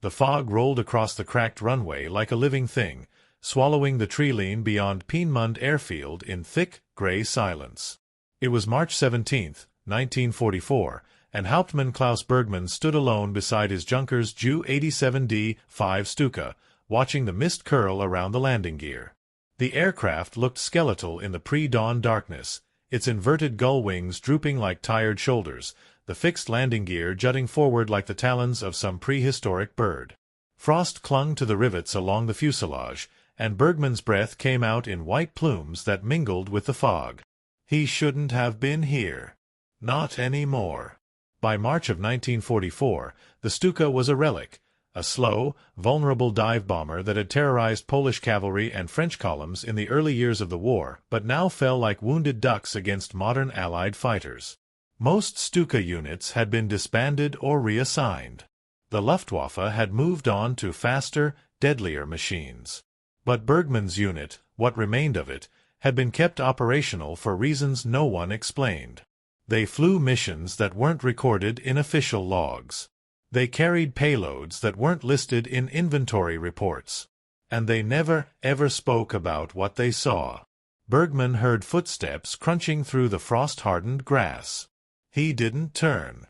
The fog rolled across the cracked runway like a living thing, swallowing the tree-line beyond Peenemünde Airfield in thick, grey silence. It was March 17, 1944, and Hauptmann Klaus Bergmann stood alone beside his Junkers Ju-87D-5 Stuka, watching the mist curl around the landing gear. The aircraft looked skeletal in the pre-dawn darkness, its inverted gull wings drooping like tired shoulders, the fixed landing gear jutting forward like the talons of some prehistoric bird. Frost clung to the rivets along the fuselage, and Bergmann's breath came out in white plumes that mingled with the fog. He shouldn't have been here. Not anymore. By March of 1944, the Stuka was a relic, a slow, vulnerable dive bomber that had terrorized Polish cavalry and French columns in the early years of the war, but now fell like wounded ducks against modern Allied fighters. Most Stuka units had been disbanded or reassigned. The Luftwaffe had moved on to faster, deadlier machines. But Bergmann's unit, what remained of it, had been kept operational for reasons no one explained. They flew missions that weren't recorded in official logs. They carried payloads that weren't listed in inventory reports. And they never, ever spoke about what they saw. Bergmann heard footsteps crunching through the frost-hardened grass. He didn't turn.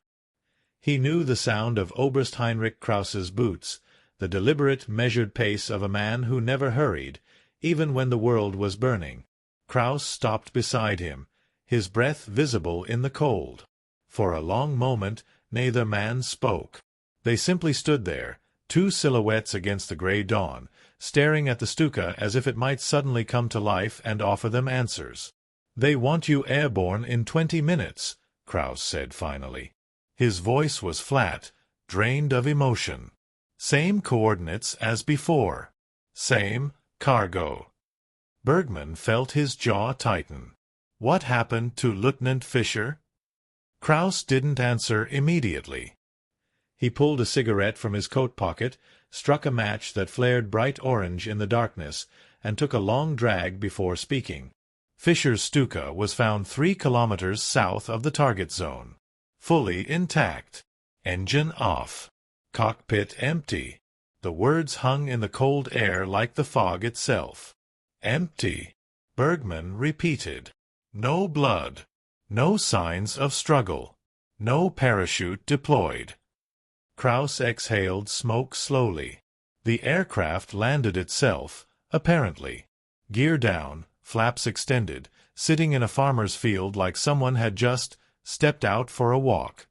He knew the sound of Oberst Heinrich Kraus's boots, the deliberate, measured pace of a man who never hurried, even when the world was burning. Kraus stopped beside him, his breath visible in the cold. For a long moment, neither man spoke. They simply stood there, two silhouettes against the grey dawn, staring at the Stuka as if it might suddenly come to life and offer them answers. "They want you airborne in 20 minutes, Kraus said finally. His voice was flat, drained of emotion. Same coordinates as before. Same cargo. Bergmann felt his jaw tighten. What happened to Lieutenant Fischer? Kraus didn't answer immediately. He pulled a cigarette from his coat pocket, struck a match that flared bright orange in the darkness, and took a long drag before speaking. Fischer's Stuka was found 3 kilometers south of the target zone. Fully intact. Engine off. Cockpit empty. The words hung in the cold air like the fog itself. Empty. Bergmann repeated. No blood. No signs of struggle. No parachute deployed. Kraus exhaled smoke slowly. The aircraft landed itself, apparently. Gear down, flaps extended, sitting in a farmer's field like someone had just stepped out for a walk.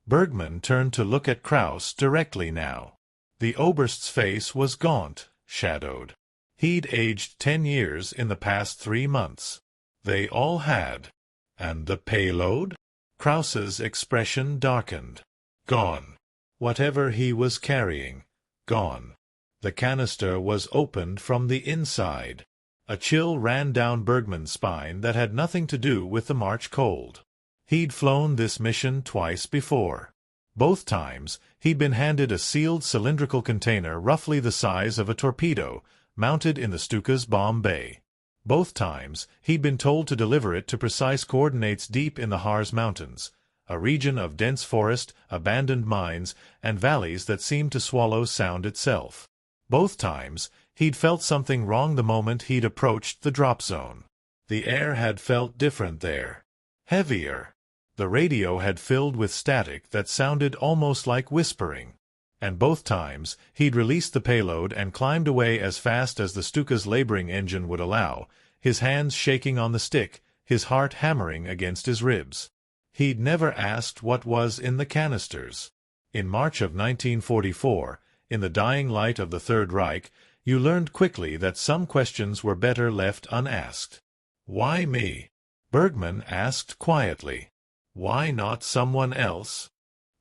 Bergmann turned to look at Kraus directly now. The Oberst's face was gaunt, shadowed. He'd aged 10 years in the past 3 months. They all had. And the payload? Kraus's expression darkened. Gone. Whatever he was carrying, gone. The canister was opened from the inside. A chill ran down Bergmann's spine that had nothing to do with the March cold. He'd flown this mission twice before. Both times, he'd been handed a sealed cylindrical container roughly the size of a torpedo, mounted in the Stuka's bomb bay. Both times, he'd been told to deliver it to precise coordinates deep in the Harz Mountains, a region of dense forest, abandoned mines, and valleys that seemed to swallow sound itself. Both times, he'd felt something wrong the moment he'd approached the drop zone. The air had felt different there. Heavier. The radio had filled with static that sounded almost like whispering. And both times, he'd released the payload and climbed away as fast as the Stuka's laboring engine would allow, his hands shaking on the stick, his heart hammering against his ribs. He'd never asked what was in the canisters. In March of 1944, in the dying light of the Third Reich, you learned quickly that some questions were better left unasked. Why me? Bergmann asked quietly. Why not someone else?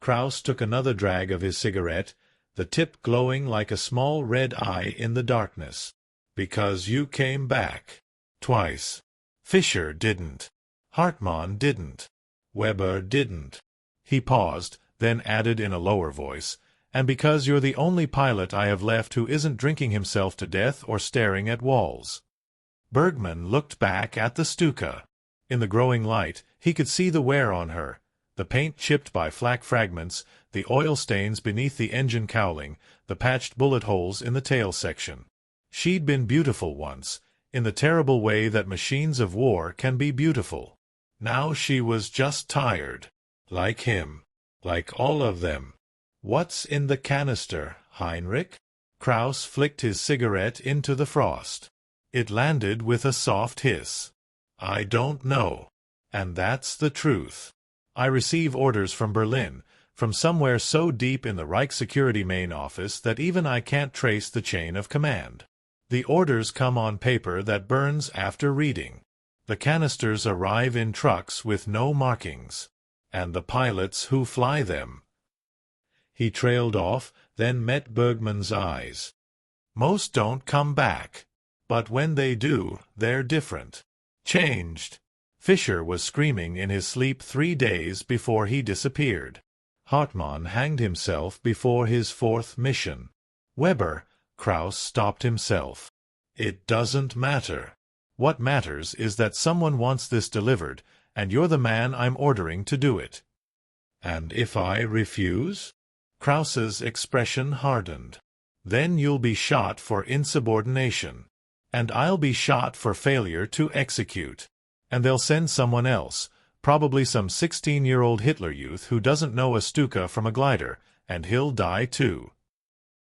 Kraus took another drag of his cigarette, the tip glowing like a small red eye in the darkness. Because you came back. Twice. Fischer didn't. Hartmann didn't. Weber didn't. He paused, then added in a lower voice, and because you're the only pilot I have left who isn't drinking himself to death or staring at walls. Bergmann looked back at the Stuka. In the growing light, he could see the wear on her, The paint chipped by flak fragments, the oil stains beneath the engine cowling, the patched bullet holes in the tail section. She'd been beautiful once, in the terrible way that machines of war can be beautiful. Now she was just tired. Like him. Like all of them. "What's in the canister, Heinrich?" Kraus flicked his cigarette into the frost. It landed with a soft hiss. "I don't know. And that's the truth. I receive orders from Berlin, from somewhere so deep in the Reich Security main office that even I can't trace the chain of command. The orders come on paper that burns after reading. The canisters arrive in trucks with no markings. And the pilots who fly them." He trailed off, then met Bergman's eyes. "Most don't come back. But when they do, they're different. Changed." Fischer was screaming in his sleep 3 days before he disappeared. Hartmann hanged himself before his 4th mission. "Weber," Kraus stopped himself. "It doesn't matter. What matters is that someone wants this delivered, and you're the man I'm ordering to do it." "And if I refuse?" Kraus's expression hardened. "Then you'll be shot for insubordination. And I'll be shot for failure to execute. And they'll send someone else, probably some 16-year-old Hitler youth who doesn't know a Stuka from a glider, and he'll die too."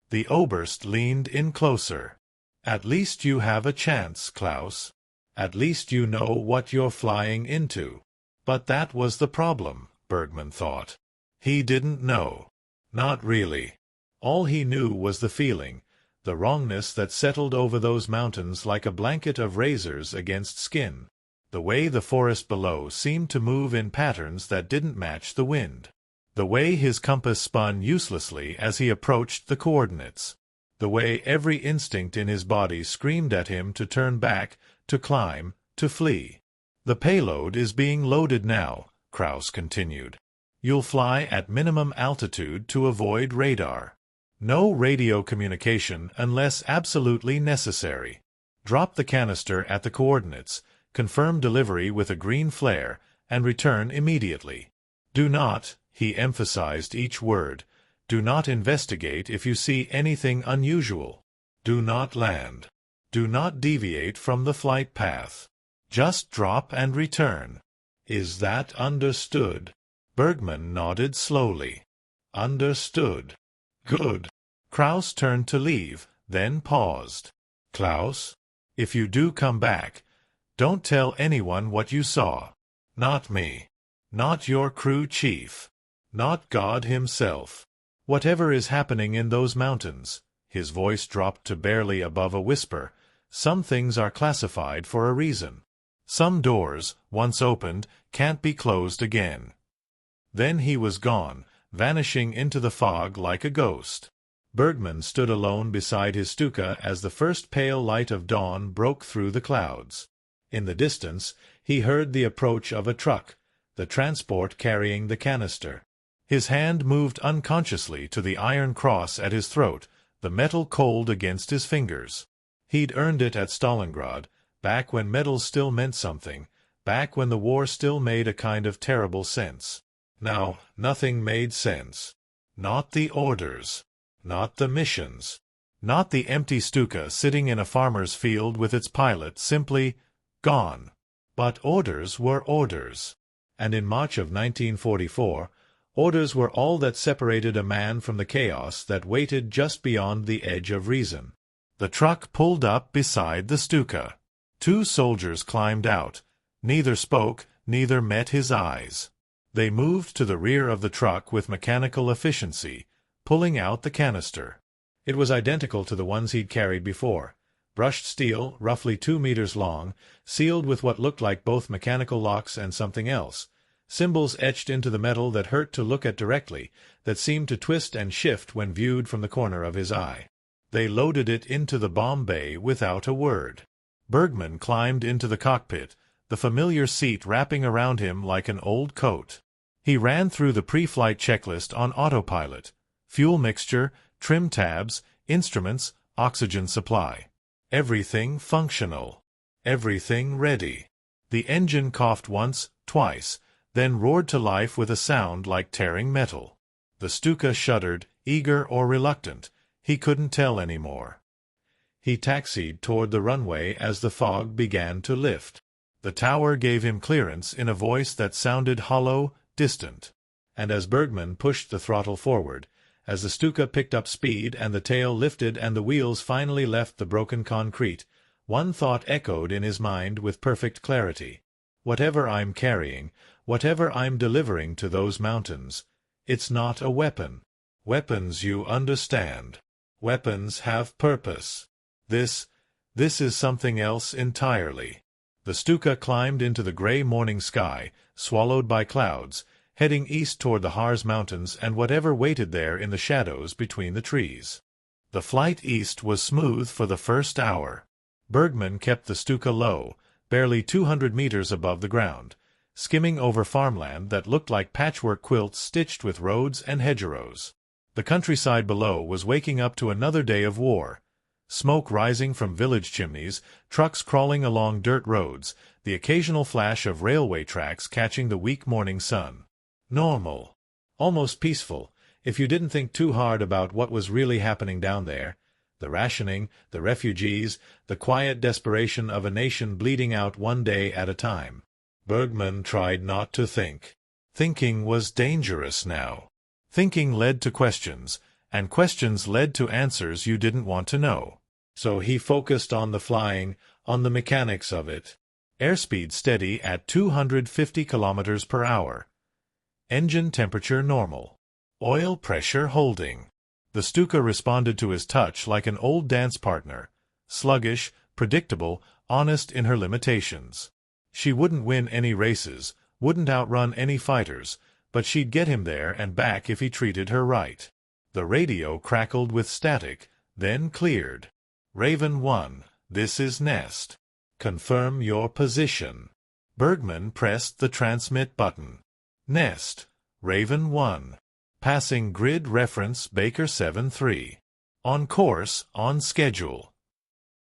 The Oberst leaned in closer. "At least you have a chance, Klaus. At least you know what you're flying into." But that was the problem, Bergman thought. He didn't know. Not really. All he knew was the feeling, the wrongness that settled over those mountains like a blanket of razors against skin. The way the forest below seemed to move in patterns that didn't match the wind. The way his compass spun uselessly as he approached the coordinates. The way every instinct in his body screamed at him to turn back, to climb, to flee. "The payload is being loaded now," Kraus continued. "You'll fly at minimum altitude to avoid radar. No radio communication unless absolutely necessary. Drop the canister at the coordinates, confirm delivery with a green flare, and return immediately. Do not," he emphasized each word, "do not investigate if you see anything unusual. Do not land. Do not deviate from the flight path. Just drop and return. Is that understood?" Bergman nodded slowly. "Understood. Good." Kraus turned to leave, then paused. "Klaus, if you do come back, don't tell anyone what you saw. Not me. Not your crew chief. Not God himself. Whatever is happening in those mountains," his voice dropped to barely above a whisper, "some things are classified for a reason. Some doors, once opened, can't be closed again." Then he was gone, vanishing into the fog like a ghost. Bergman stood alone beside his Stuka as the first pale light of dawn broke through the clouds. In the distance, he heard the approach of a truck, the transport carrying the canister. His hand moved unconsciously to the iron cross at his throat, the metal cold against his fingers. He'd earned it at Stalingrad, back when metal still meant something, back when the war still made a kind of terrible sense. Now, nothing made sense. Not the orders. Not the missions. Not the empty Stuka sitting in a farmer's field with its pilot simply gone. But orders were orders. And in March of 1944, orders were all that separated a man from the chaos that waited just beyond the edge of reason. The truck pulled up beside the Stuka. 2 soldiers climbed out. Neither spoke, neither met his eyes. They moved to the rear of the truck with mechanical efficiency, pulling out the canister. It was identical to the ones he'd carried before. Brushed steel, roughly 2 meters long, sealed with what looked like both mechanical locks and something else. Symbols etched into the metal that hurt to look at directly, that seemed to twist and shift when viewed from the corner of his eye. They loaded it into the bomb bay without a word. Bergman climbed into the cockpit, the familiar seat wrapping around him like an old coat. He ran through the pre-flight checklist on autopilot. Fuel mixture, trim tabs, instruments, oxygen supply. Everything functional. Everything ready. The engine coughed once, twice, then roared to life with a sound like tearing metal. The Stuka shuddered, eager or reluctant, he couldn't tell any more. He taxied toward the runway as the fog began to lift. The tower gave him clearance in a voice that sounded hollow, distant. And as Bergman pushed the throttle forward, as the Stuka picked up speed and the tail lifted and the wheels finally left the broken concrete, one thought echoed in his mind with perfect clarity. Whatever I'm carrying, whatever I'm delivering to those mountains, it's not a weapon. Weapons, you understand. Weapons have purpose. This is something else entirely. The Stuka climbed into the gray morning sky, swallowed by clouds, heading east toward the Harz Mountains and whatever waited there in the shadows between the trees. The flight east was smooth for the first hour. Bergman kept the Stuka low, barely 200 meters above the ground, skimming over farmland that looked like patchwork quilts stitched with roads and hedgerows. The countryside below was waking up to another day of war. Smoke rising from village chimneys, trucks crawling along dirt roads, the occasional flash of railway tracks catching the weak morning sun. Normal. Almost peaceful, if you didn't think too hard about what was really happening down there. The rationing, the refugees, the quiet desperation of a nation bleeding out one day at a time. Bergman tried not to think. Thinking was dangerous now. Thinking led to questions, and questions led to answers you didn't want to know. So he focused on the flying, on the mechanics of it. Airspeed steady at 250 kilometers per hour. Engine temperature normal. Oil pressure holding. The Stuka responded to his touch like an old dance partner, sluggish, predictable, honest in her limitations. She wouldn't win any races, wouldn't outrun any fighters, but she'd get him there and back if he treated her right. The radio crackled with static, then cleared. Raven 1, this is Nest. Confirm your position. Bergman pressed the transmit button. Nest, Raven 1. Passing grid reference Baker 7-3. On course, on schedule.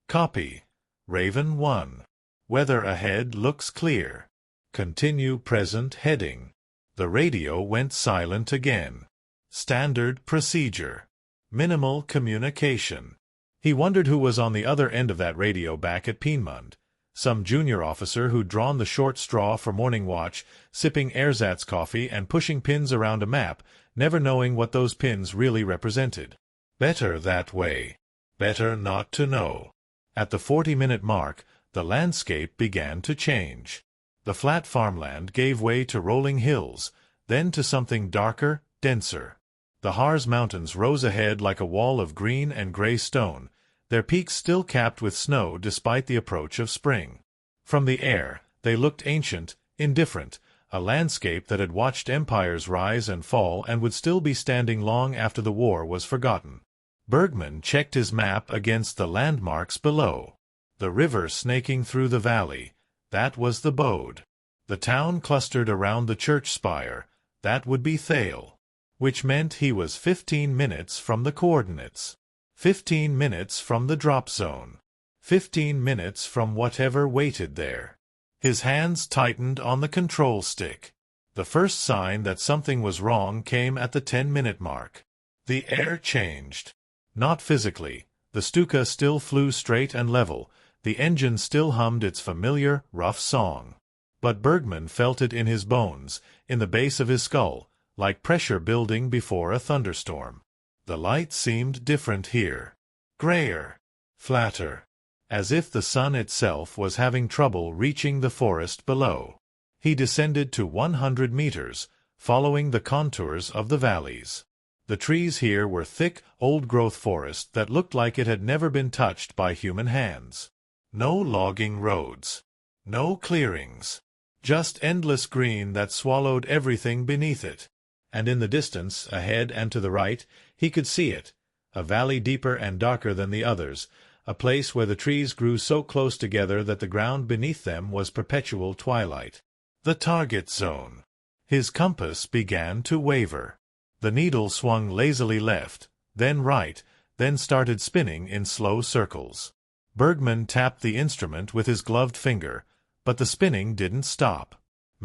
Copy. Raven 1. Weather ahead looks clear. Continue present heading. The radio went silent again. Standard procedure. Minimal communication. He wondered who was on the other end of that radio back at Peenemund. Some junior officer who'd drawn the short straw for morning watch, sipping ersatz coffee and pushing pins around a map, never knowing what those pins really represented. Better that way. Better not to know. At the 40-minute mark, the landscape began to change. The flat farmland gave way to rolling hills, then to something darker, denser. The Harz Mountains rose ahead like a wall of green and gray stone, their peaks still capped with snow despite the approach of spring. From the air, they looked ancient, indifferent, a landscape that had watched empires rise and fall and would still be standing long after the war was forgotten. Bergman checked his map against the landmarks below. The river snaking through the valley, that was the Bode. The town clustered around the church spire, that would be Thale. Which meant he was 15 minutes from the coordinates. 15 minutes from the drop zone. 15 minutes from whatever waited there. His hands tightened on the control stick. The first sign that something was wrong came at the 10-minute mark. The air changed. Not physically. The Stuka still flew straight and level. The engine still hummed its familiar, rough song. But Bergman felt it in his bones, in the base of his skull, like pressure building before a thunderstorm. The light seemed different here. Grayer. Flatter. As if the sun itself was having trouble reaching the forest below. He descended to 100 meters, following the contours of the valleys. The trees here were thick, old-growth forest that looked like it had never been touched by human hands. No logging roads. No clearings. Just endless green that swallowed everything beneath it. And in the distance, ahead and to the right, he could see it, a valley deeper and darker than the others, a place where the trees grew so close together that the ground beneath them was perpetual twilight. The target zone. His compass began to waver. The needle swung lazily left, then right, then started spinning in slow circles. Bergman tapped the instrument with his gloved finger, but the spinning didn't stop.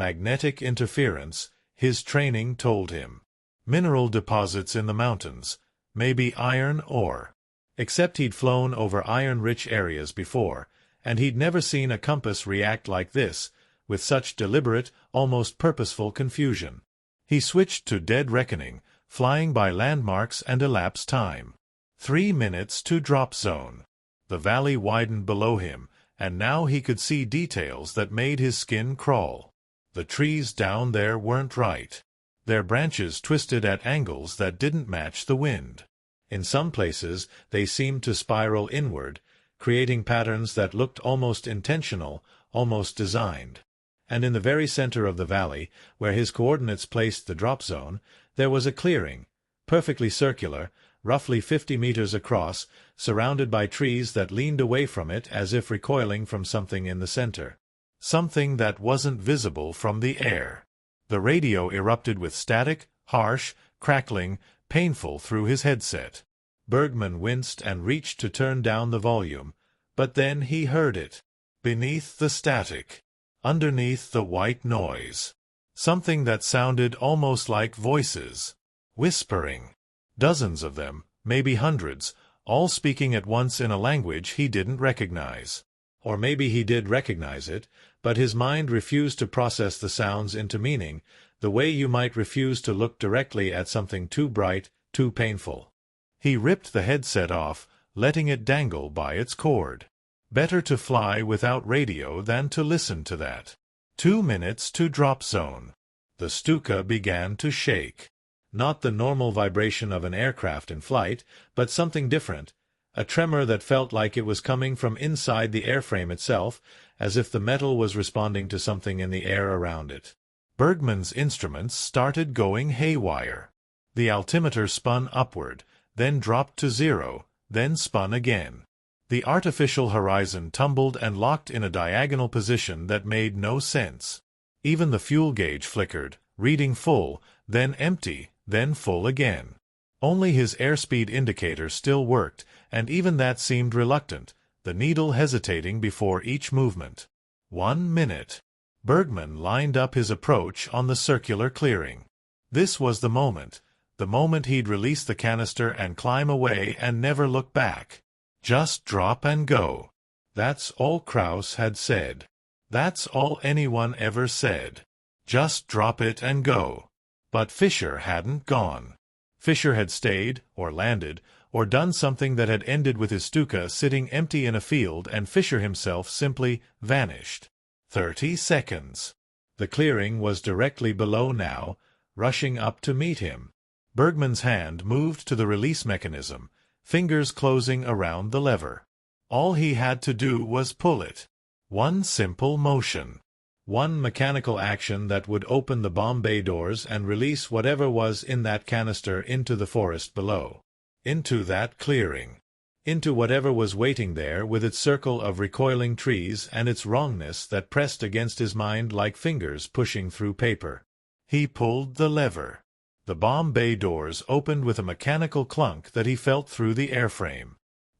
magnetic interference, his training told him. Mineral deposits in the mountains, maybe iron ore. Except he'd flown over iron-rich areas before, and he'd never seen a compass react like this, with such deliberate, almost purposeful confusion. He switched to dead reckoning, flying by landmarks and elapsed time. 3 minutes to drop zone. The valley widened below him, and now he could see details that made his skin crawl. The trees down there weren't right. Their branches twisted at angles that didn't match the wind. In some places they seemed to spiral inward, creating patterns that looked almost intentional, almost designed. And in the very center of the valley, where his coordinates placed the drop zone, there was a clearing, perfectly circular, roughly 50 meters across, surrounded by trees that leaned away from it as if recoiling from something in the center. Something that wasn't visible from the air. The radio erupted with static, harsh, crackling, painful through his headset. Bergman winced and reached to turn down the volume, but then he heard it. Beneath the static. Underneath the white noise. Something that sounded almost like voices. Whispering. Dozens of them, maybe hundreds, all speaking at once in a language he didn't recognize. Or maybe he did recognize it, but his mind refused to process the sounds into meaning, the way you might refuse to look directly at something too bright, too painful. He ripped the headset off, letting it dangle by its cord. Better to fly without radio than to listen to that. 2 minutes to drop zone. The Stuka began to shake. Not the normal vibration of an aircraft in flight, but something different, a tremor that felt like it was coming from inside the airframe itself, as if the metal was responding to something in the air around it. Bergman's instruments started going haywire. The altimeter spun upward, then dropped to 0, then spun again. The artificial horizon tumbled and locked in a diagonal position that made no sense. Even the fuel gauge flickered, reading full, then empty, then full again. Only his airspeed indicator still worked, and even that seemed reluctant, the needle hesitating before each movement. 1 minute. Bergman lined up his approach on the circular clearing. This was the moment he'd release the canister and climb away and never look back. Just drop and go. That's all Krauss had said. That's all anyone ever said. Just drop it and go. But Fisher hadn't gone. Fisher had stayed, or landed, or done something that had ended with his Stuka sitting empty in a field and Fisher himself simply vanished. 30 seconds. The clearing was directly below now, rushing up to meet him. Bergman's hand moved to the release mechanism, fingers closing around the lever. All he had to do was pull it. One simple motion. One mechanical action that would open the bomb bay doors and release whatever was in that canister into the forest below. Into that clearing. Into whatever was waiting there with its circle of recoiling trees and its wrongness that pressed against his mind like fingers pushing through paper. He pulled the lever. The bomb bay doors opened with a mechanical clunk that he felt through the airframe.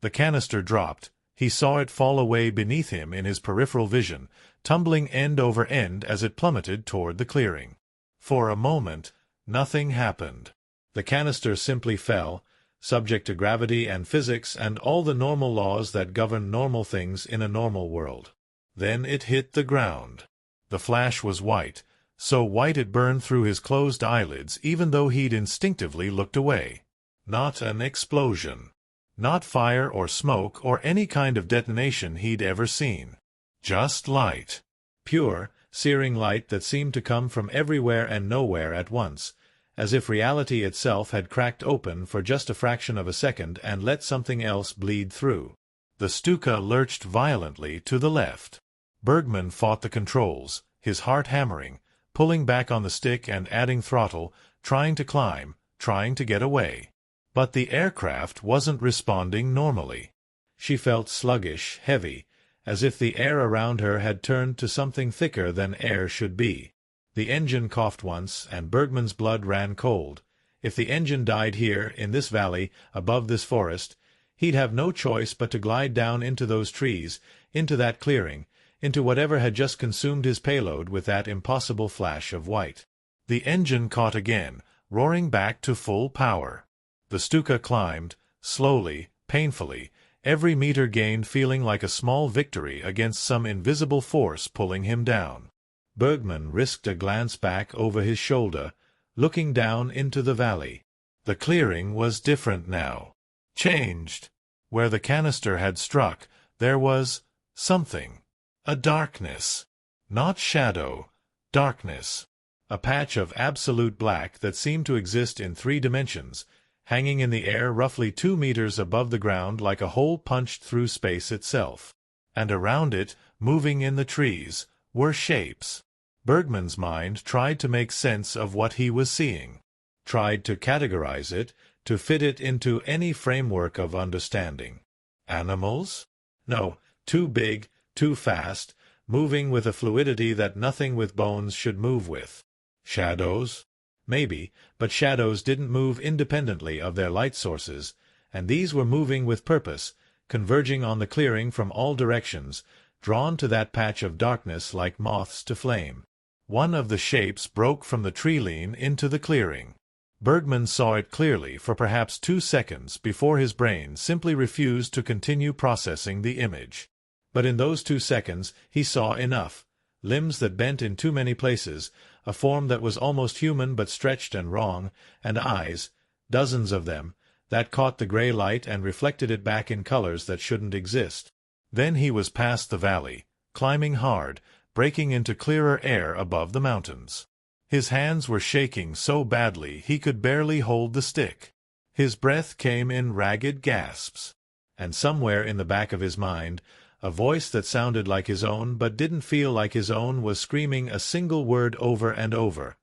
The canister dropped. He saw it fall away beneath him in his peripheral vision, tumbling end over end as it plummeted toward the clearing. For a moment, nothing happened. The canister simply fell, subject to gravity and physics and all the normal laws that govern normal things in a normal world. Then it hit the ground. The flash was white, so white it burned through his closed eyelids even though he'd instinctively looked away. Not an explosion. Not fire or smoke or any kind of detonation he'd ever seen. Just light. Pure, searing light that seemed to come from everywhere and nowhere at once, as if reality itself had cracked open for just a fraction of a second and let something else bleed through. The Stuka lurched violently to the left. Bergman fought the controls, his heart hammering, pulling back on the stick and adding throttle, trying to climb, trying to get away. But the aircraft wasn't responding normally. She felt sluggish, heavy, as if the air around her had turned to something thicker than air should be. The engine coughed once, and Bergman's blood ran cold. If the engine died here, in this valley, above this forest, he'd have no choice but to glide down into those trees, into that clearing, into whatever had just consumed his payload with that impossible flash of white. The engine caught again, roaring back to full power. The Stuka climbed, slowly, painfully, every meter gained feeling like a small victory against some invisible force pulling him down. Bergman risked a glance back over his shoulder, looking down into the valley. The clearing was different now. Changed. Where the canister had struck, there was something. A darkness. Not shadow. Darkness. A patch of absolute black that seemed to exist in 3 dimensions, hanging in the air roughly 2 meters above the ground like a hole punched through space itself. And around it, moving in the trees, were shapes. Bergman's mind tried to make sense of what he was seeing. Tried to categorize it, to fit it into any framework of understanding. Animals? No, too big, too fast, moving with a fluidity that nothing with bones should move with. Shadows? Maybe, but shadows didn't move independently of their light sources, and these were moving with purpose, converging on the clearing from all directions, drawn to that patch of darkness like moths to flame. One of the shapes broke from the tree-line into the clearing. Bergman saw it clearly for perhaps 2 seconds before his brain simply refused to continue processing the image. But in those 2 seconds he saw enough. Limbs that bent in too many places, a form that was almost human but stretched and wrong, and eyes, dozens of them, that caught the gray light and reflected it back in colors that shouldn't exist. Then he was past the valley, climbing hard, breaking into clearer air above the mountains. His hands were shaking so badly he could barely hold the stick. His breath came in ragged gasps. And somewhere in the back of his mind, a voice that sounded like his own but didn't feel like his own was screaming a single word over and over.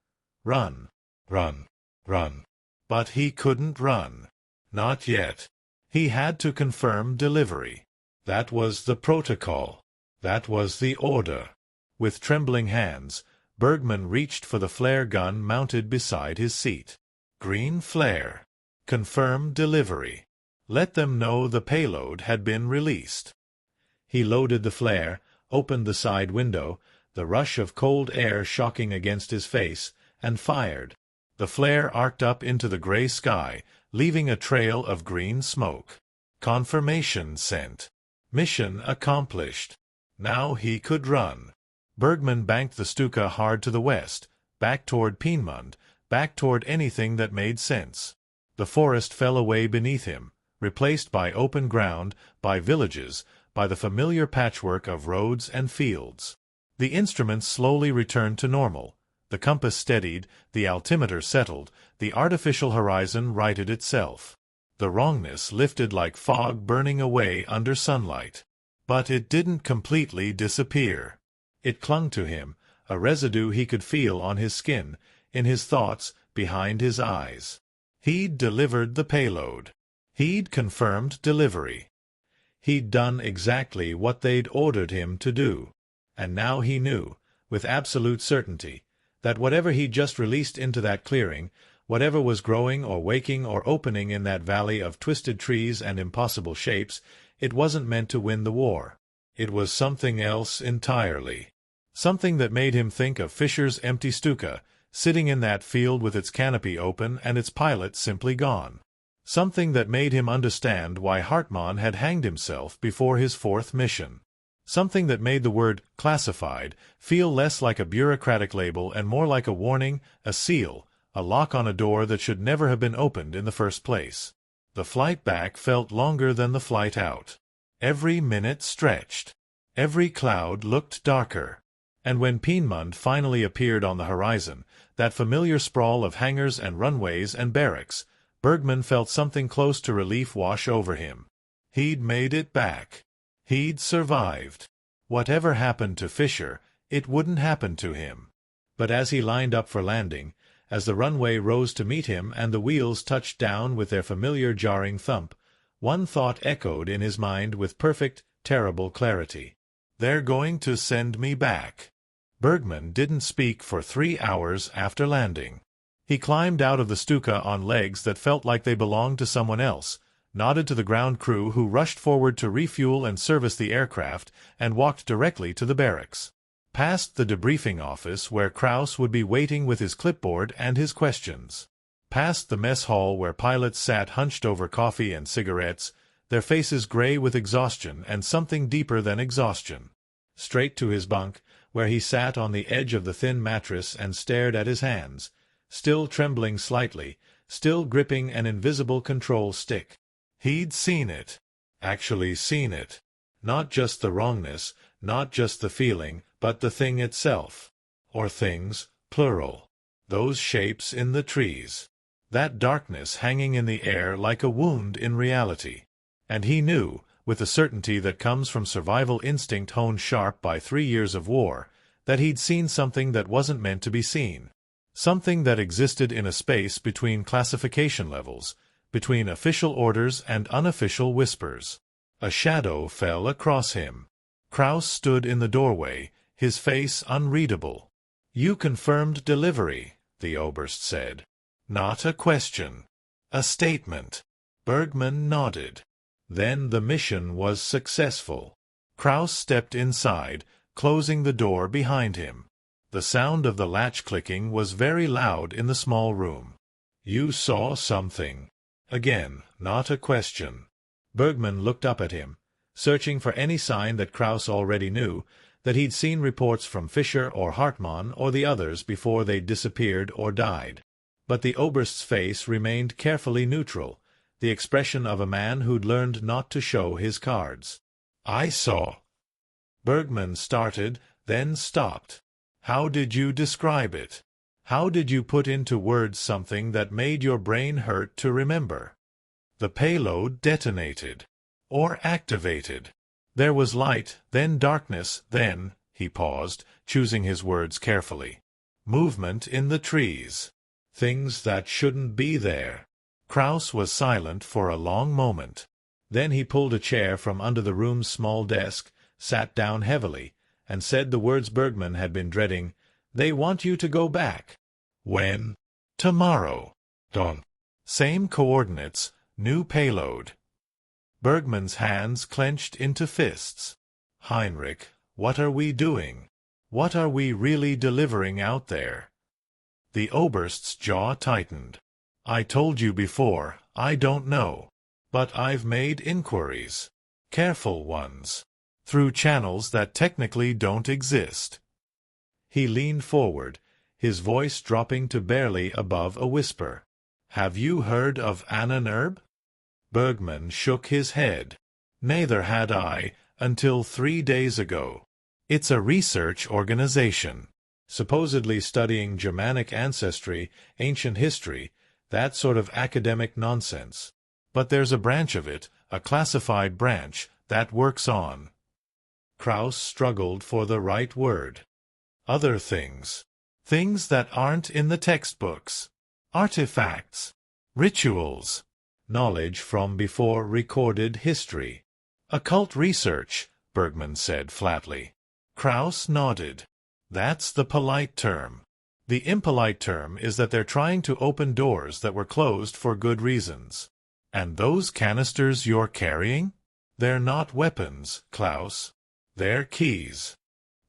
Run. Run. Run. But he couldn't run. Not yet. He had to confirm delivery. That was the protocol. That was the order. With trembling hands, Bergman reached for the flare gun mounted beside his seat. Green flare. Confirm delivery. Let them know the payload had been released. He loaded the flare, opened the side window, the rush of cold air shocking against his face, and fired. The flare arced up into the gray sky, leaving a trail of green smoke. Confirmation sent. Mission accomplished. Now he could run. Bergman banked the Stuka hard to the west, back toward Piemont, back toward anything that made sense. The forest fell away beneath him, replaced by open ground, by villages, by the familiar patchwork of roads and fields. The instruments slowly returned to normal. The compass steadied, the altimeter settled, the artificial horizon righted itself. The wrongness lifted like fog burning away under sunlight. But it didn't completely disappear. It clung to him, a residue he could feel on his skin, in his thoughts, behind his eyes. He'd delivered the payload. He'd confirmed delivery. He'd done exactly what they'd ordered him to do. And now he knew, with absolute certainty, that whatever he'd just released into that clearing, whatever was growing or waking or opening in that valley of twisted trees and impossible shapes, it wasn't meant to win the war. It was something else entirely. Something that made him think of Fisher's empty Stuka, sitting in that field with its canopy open and its pilot simply gone. Something that made him understand why Hartmann had hanged himself before his 4th mission. Something that made the word classified feel less like a bureaucratic label and more like a warning, a seal, a lock on a door that should never have been opened in the first place. The flight back felt longer than the flight out. Every minute stretched. Every cloud looked darker. And when Piemont finally appeared on the horizon, that familiar sprawl of hangars and runways and barracks, Bergman felt something close to relief wash over him. He'd made it back. He'd survived. Whatever happened to Fisher, it wouldn't happen to him. But as he lined up for landing, as the runway rose to meet him and the wheels touched down with their familiar jarring thump, one thought echoed in his mind with perfect, terrible clarity. They're going to send me back. Bergman didn't speak for 3 hours after landing. He climbed out of the Stuka on legs that felt like they belonged to someone else, nodded to the ground crew who rushed forward to refuel and service the aircraft, and walked directly to the barracks. Past the debriefing office where Krauss would be waiting with his clipboard and his questions. Past the mess hall where pilots sat hunched over coffee and cigarettes, their faces gray with exhaustion and something deeper than exhaustion. Straight to his bunk, where he sat on the edge of the thin mattress and stared at his hands, still trembling slightly, still gripping an invisible control stick. He'd seen it. Actually seen it. Not just the wrongness, not just the feeling, but the thing itself. Or things, plural. Those shapes in the trees. That darkness hanging in the air like a wound in reality. And he knew, with the certainty that comes from survival instinct honed sharp by 3 years of war, that he'd seen something that wasn't meant to be seen. Something that existed in a space between classification levels, between official orders and unofficial whispers. A shadow fell across him. Krauss stood in the doorway, his face unreadable. "You confirmed delivery," the Oberst said. "Not a question. A statement." Bergman nodded. Then the mission was successful. Krauss stepped inside, closing the door behind him. The sound of the latch clicking was very loud in the small room. "You saw something." Again, not a question. Bergman looked up at him, searching for any sign that Krauss already knew, that he'd seen reports from Fischer or Hartmann or the others before they disappeared or died. But the Oberst's face remained carefully neutral, the expression of a man who'd learned not to show his cards. "I saw." Bergman started, then stopped. "How did you describe it? How did you put into words something that made your brain hurt to remember?" "The payload detonated. Or activated. There was light, then darkness, then," he paused, choosing his words carefully, "movement in the trees. Things that shouldn't be there." Krauss was silent for a long moment. Then he pulled a chair from under the room's small desk, sat down heavily, and said the words Bergman had been dreading, "They want you to go back." "When?" "Tomorrow." "Don't." "Same coordinates, new payload." Bergman's hands clenched into fists. "Heinrich, what are we doing? What are we really delivering out there?" The Oberst's jaw tightened. "I told you before, I don't know. But I've made inquiries. Careful ones. Through channels that technically don't exist." He leaned forward, his voice dropping to barely above a whisper. "Have you heard of Ahnenerbe?" Bergman shook his head. "Neither had I, until 3 days ago. It's a research organization. Supposedly studying Germanic ancestry, ancient history, that sort of academic nonsense. But there's a branch of it, a classified branch, that works on." Krauss struggled for the right word. "Other things. Things that aren't in the textbooks. Artifacts. Rituals. Knowledge from before recorded history." "Occult research," Bergman said flatly. Krauss nodded. "That's the polite term. The impolite term is that they're trying to open doors that were closed for good reasons." "And those canisters you're carrying?" "They're not weapons, Klaus. They're keys."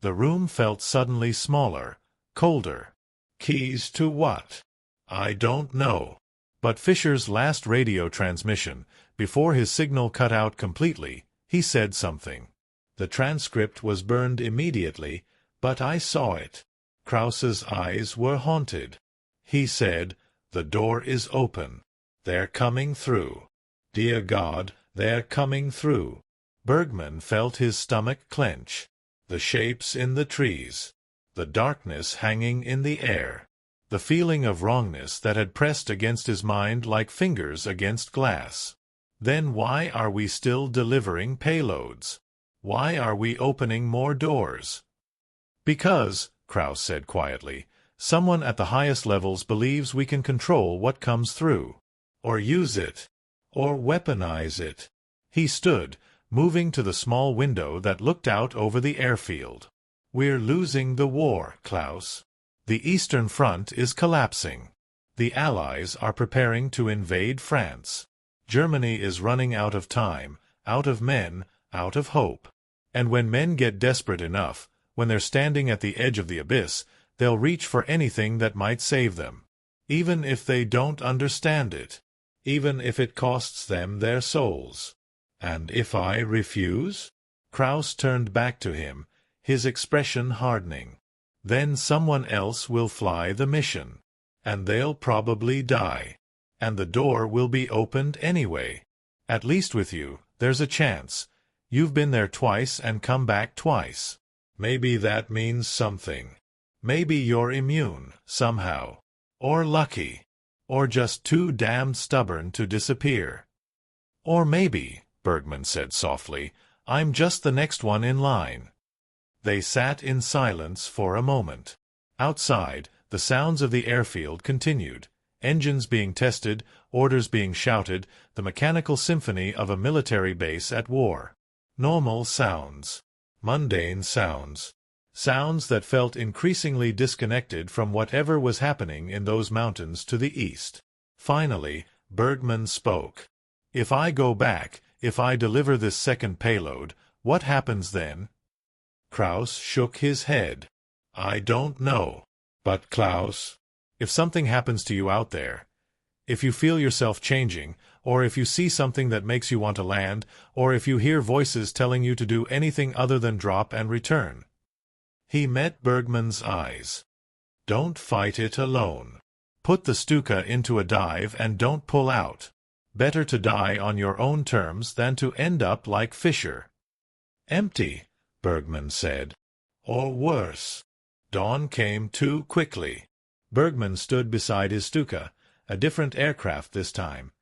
The room felt suddenly smaller, colder. "Keys to what?" "I don't know." But Fischer's last radio transmission, before his signal cut out completely, he said something. The transcript was burned immediately, but I saw it. Krauss's eyes were haunted. He said, "The door is open. They're coming through. Dear God, they're coming through." Bergman felt his stomach clench. The shapes in the trees. The darkness hanging in the air. The feeling of wrongness that had pressed against his mind like fingers against glass. Then why are we still delivering payloads? Why are we opening more doors? "Because," Krauss said quietly, "someone at the highest levels believes we can control what comes through. Or use it. Or weaponize it." He stood, moving to the small window that looked out over the airfield. "We're losing the war, Klaus. The Eastern Front is collapsing. The Allies are preparing to invade France. Germany is running out of time, out of men, out of hope. And when men get desperate enough, when they're standing at the edge of the abyss, they'll reach for anything that might save them. Even if they don't understand it. Even if it costs them their souls. And if I refuse? Kraus turned back to him, his expression hardening. Then someone else will fly the mission. And they'll probably die. And the door will be opened anyway. At least with you, there's a chance. You've been there twice and come back twice. Maybe that means something. Maybe you're immune, somehow. Or lucky. Or just too damned stubborn to disappear. Or maybe, Bergman said softly, I'm just the next one in line. They sat in silence for a moment. Outside, the sounds of the airfield continued. Engines being tested, orders being shouted, the mechanical symphony of a military base at war. Normal sounds. Mundane sounds. Sounds that felt increasingly disconnected from whatever was happening in those mountains to the east. Finally, Bergman spoke. If I go back, if I deliver this second payload, what happens then? Kraus shook his head. I don't know. But Klaus, if something happens to you out there, if you feel yourself changing, or if you see something that makes you want to land, or if you hear voices telling you to do anything other than drop and return. He met Bergman's eyes. Don't fight it alone. Put the Stuka into a dive and don't pull out. Better to die on your own terms than to end up like Fisher. Empty, Bergman said. Or worse. Dawn came too quickly. Bergman stood beside his Stuka, a different aircraft this time.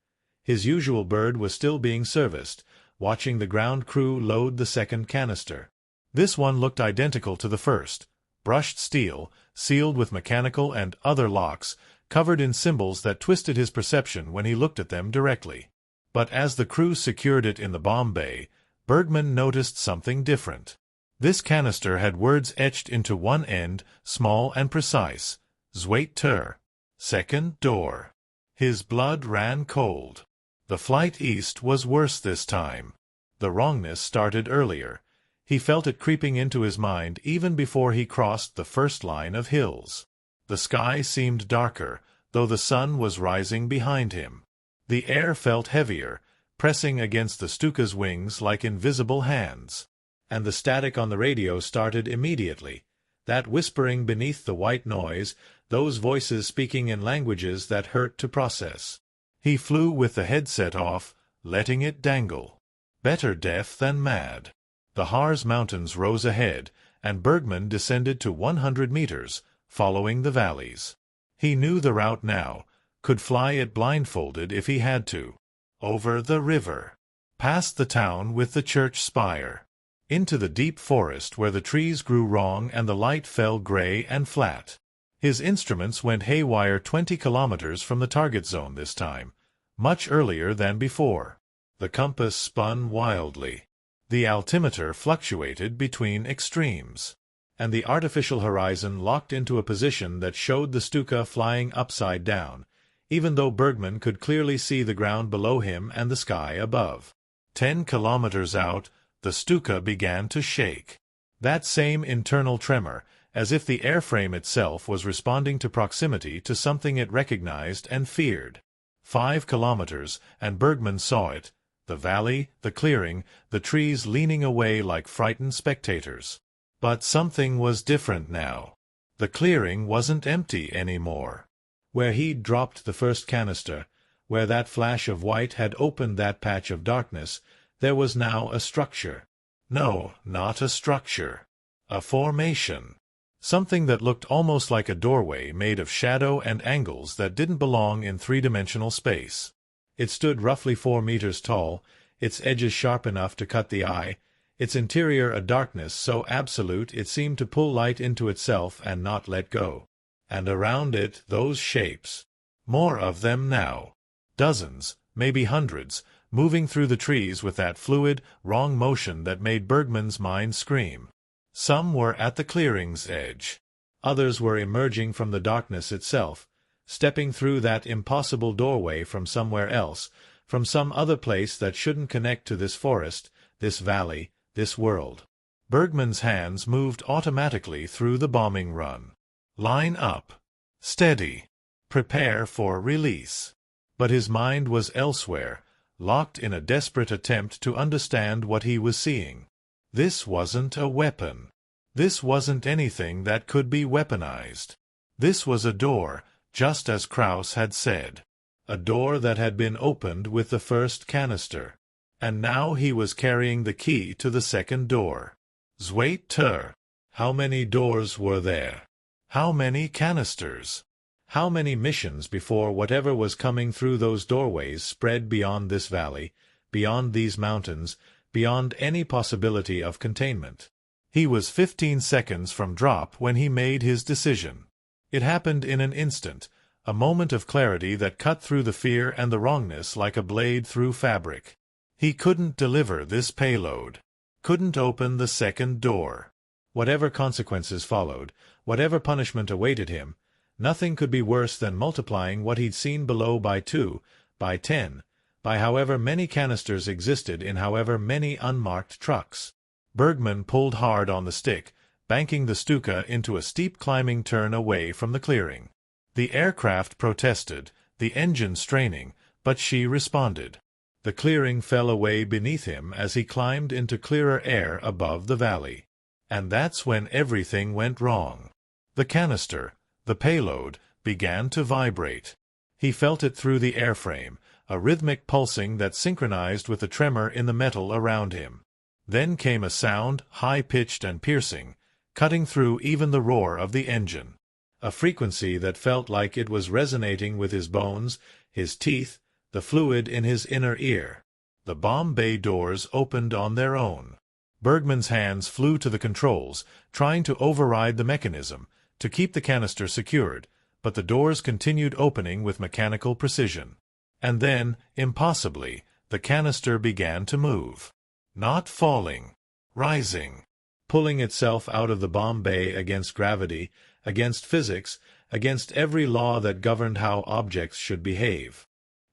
His usual bird was still being serviced, watching the ground crew load the second canister. This one looked identical to the first, brushed steel, sealed with mechanical and other locks, covered in symbols that twisted his perception when he looked at them directly. But as the crew secured it in the bomb bay, Bergman noticed something different. This canister had words etched into one end, small and precise. Zweiter. Second door. His blood ran cold. The flight east was worse this time. The wrongness started earlier. He felt it creeping into his mind even before he crossed the first line of hills. The sky seemed darker, though the sun was rising behind him. The air felt heavier, pressing against the Stuka's wings like invisible hands. And the static on the radio started immediately. That whispering beneath the white noise, those voices speaking in languages that hurt to process. He flew with the headset off, letting it dangle. Better deaf than mad. The Harz Mountains rose ahead, and Bergman descended to 100 meters, following the valleys. He knew the route now, could fly it blindfolded if he had to. Over the river. Past the town with the church spire. Into the deep forest where the trees grew wrong and the light fell gray and flat. His instruments went haywire 20 kilometers from the target zone this time, much earlier than before. The compass spun wildly. The altimeter fluctuated between extremes. And the artificial horizon locked into a position that showed the Stuka flying upside down, even though Bergman could clearly see the ground below him and the sky above. 10 kilometers out, the Stuka began to shake. That same internal tremor, as if the airframe itself was responding to proximity to something it recognized and feared. 5 kilometers, and Bergman saw it. The valley, the clearing, the trees leaning away like frightened spectators. But something was different now. The clearing wasn't empty anymore. Where he'd dropped the first canister, where that flash of white had opened that patch of darkness, there was now a structure. No, not a structure. A formation. Something that looked almost like a doorway made of shadow and angles that didn't belong in three-dimensional space. It stood roughly 4 meters tall, its edges sharp enough to cut the eye, its interior a darkness so absolute it seemed to pull light into itself and not let go. And around it those shapes. More of them now. Dozens, maybe hundreds, moving through the trees with that fluid, wrong motion that made Bergman's mind scream. Some were at the clearing's edge. Others were emerging from the darkness itself, stepping through that impossible doorway from somewhere else, from some other place that shouldn't connect to this forest, this valley, this world. Bergman's hands moved automatically through the bombing run. Line up. Steady. Prepare for release. But his mind was elsewhere, locked in a desperate attempt to understand what he was seeing. This wasn't a weapon. This wasn't anything that could be weaponized. This was a door, just as Kraus had said. A door that had been opened with the first canister. And now he was carrying the key to the second door. Zweiter. How many doors were there? How many canisters? How many missions before whatever was coming through those doorways spread beyond this valley, beyond these mountains, beyond any possibility of containment? He was 15 seconds from drop when he made his decision. It happened in an instant, a moment of clarity that cut through the fear and the wrongness like a blade through fabric. He couldn't deliver this payload. Couldn't open the second door. Whatever consequences followed, whatever punishment awaited him, nothing could be worse than multiplying what he'd seen below by 2, by 10, by however many canisters existed in however many unmarked trucks. Bergman pulled hard on the stick, banking the Stuka into a steep climbing turn away from the clearing. The aircraft protested, the engine straining, but she responded. The clearing fell away beneath him as he climbed into clearer air above the valley. And that's when everything went wrong. The canister, the payload, began to vibrate. He felt it through the airframe, a rhythmic pulsing that synchronized with the tremor in the metal around him. Then came a sound, high-pitched and piercing, cutting through even the roar of the engine. A frequency that felt like it was resonating with his bones, his teeth, the fluid in his inner ear. The bomb bay doors opened on their own. Bergman's hands flew to the controls, trying to override the mechanism, to keep the canister secured, but the doors continued opening with mechanical precision. And then, impossibly, the canister began to move. Not falling, rising, pulling itself out of the bomb bay against gravity, against physics, against every law that governed how objects should behave.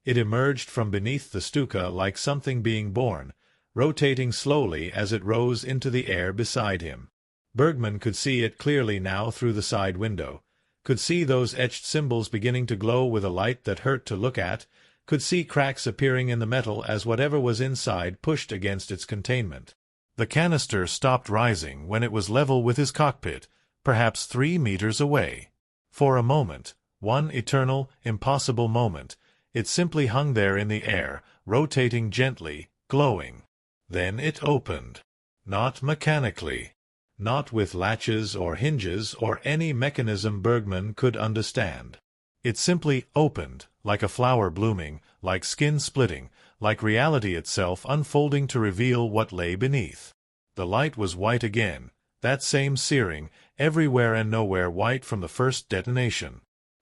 It emerged from beneath the Stuka like something being born, rotating slowly as it rose into the air beside him. Bergman could see it clearly now through the side window, could see those etched symbols beginning to glow with a light that hurt to look at, could see cracks appearing in the metal as whatever was inside pushed against its containment. The canister stopped rising when it was level with his cockpit, perhaps 3 meters away. For a moment, one eternal, impossible moment, it simply hung there in the air, rotating gently, glowing. Then it opened. Not mechanically. Not with latches or hinges or any mechanism Bergman could understand. It simply opened, like a flower blooming, like skin splitting, like reality itself unfolding to reveal what lay beneath. The light was white again, that same searing, everywhere and nowhere white from the first detonation.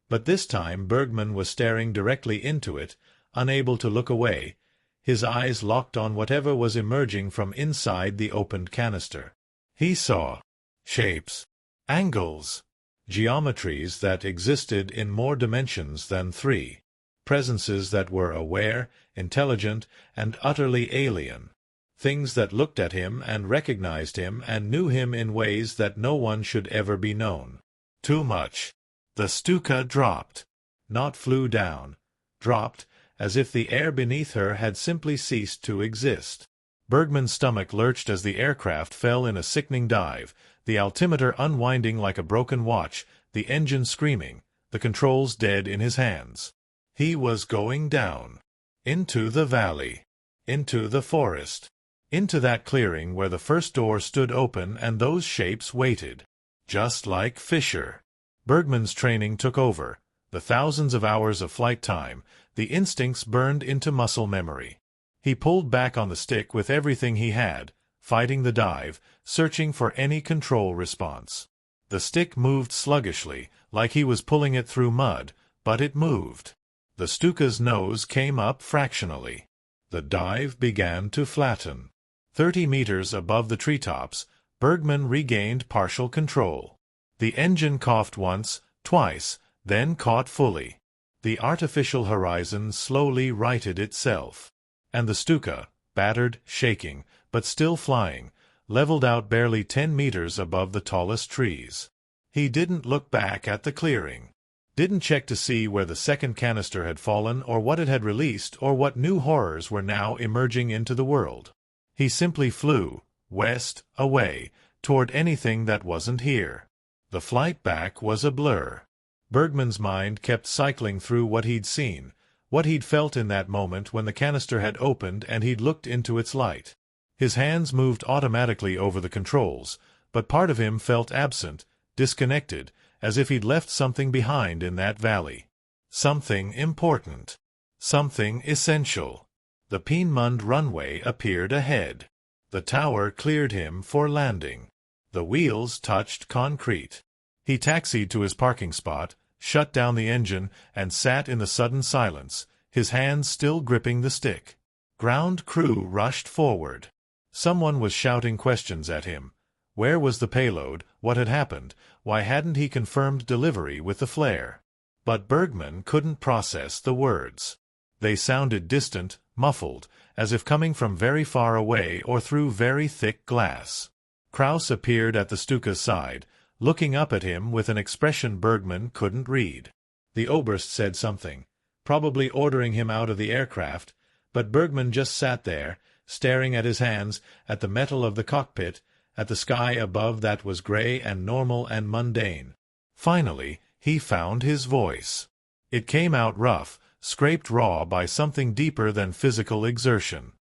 But this time Bergman was staring directly into it, unable to look away, his eyes locked on whatever was emerging from inside the opened canister. He saw shapes, angles, geometries that existed in more dimensions than 3, presences that were aware, intelligent, and utterly alien, things that looked at him and recognized him and knew him in ways that no one should ever be known. Too much. The Stuka dropped, not flew down, dropped, as if the air beneath her had simply ceased to exist. Bergman's stomach lurched as the aircraft fell in a sickening dive, the altimeter unwinding like a broken watch, the engine screaming, the controls dead in his hands. He was going down. Into the valley. Into the forest. Into that clearing where the first door stood open and those shapes waited. Just like Fisher. Bergman's training took over, the thousands of hours of flight time, the instincts burned into muscle memory. He pulled back on the stick with everything he had, fighting the dive, searching for any control response. The stick moved sluggishly, like he was pulling it through mud, but it moved. The Stuka's nose came up fractionally. The dive began to flatten. 30 meters above the treetops, Bergman regained partial control. The engine coughed once, twice, then caught fully. The artificial horizon slowly righted itself. And the Stuka, battered, shaking, but still flying, leveled out barely 10 meters above the tallest trees. He didn't look back at the clearing. Didn't check to see where the second canister had fallen or what it had released or what new horrors were now emerging into the world. He simply flew, west, away, toward anything that wasn't here. The flight back was a blur. Bergman's mind kept cycling through what he'd seen, what he'd felt in that moment when the canister had opened and he'd looked into its light. His hands moved automatically over the controls, but part of him felt absent, disconnected, as if he'd left something behind in that valley. Something important. Something essential. The Peenemund runway appeared ahead. The tower cleared him for landing. The wheels touched concrete. He taxied to his parking spot, shut down the engine, and sat in the sudden silence, his hands still gripping the stick. Ground crew rushed forward. Someone was shouting questions at him. Where was the payload? What had happened? Why hadn't he confirmed delivery with the flare? But Bergman couldn't process the words. They sounded distant, muffled, as if coming from very far away or through very thick glass. Krauss appeared at the Stuka's side, looking up at him with an expression Bergman couldn't read. The Oberst said something, probably ordering him out of the aircraft, but Bergman just sat there, staring at his hands, at the metal of the cockpit, at the sky above that was gray and normal and mundane. Finally, he found his voice. It came out rough, scraped raw by something deeper than physical exertion.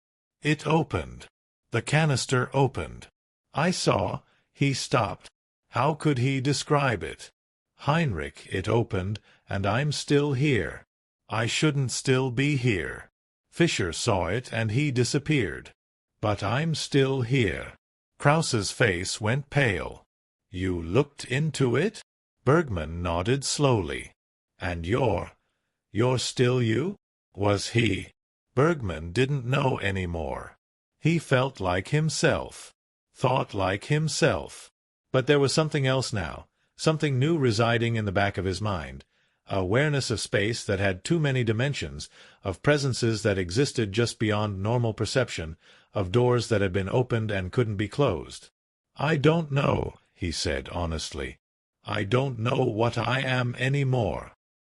It opened. The canister opened. I saw. He stopped. How could he describe it? Heinrich, it opened, and I'm still here. I shouldn't still be here. Fischer saw it and he disappeared. But I'm still here. Krauss's face went pale. You looked into it? Bergman nodded slowly. And you're still you? Was he? Bergman didn't know anymore. He felt like himself. Thought like himself. But there was something else now, something new residing in the back of his mind. Awareness of space that had too many dimensions, of presences that existed just beyond normal perception, of doors that had been opened and couldn't be closed. I don't know, he said honestly. I don't know what I am anymore.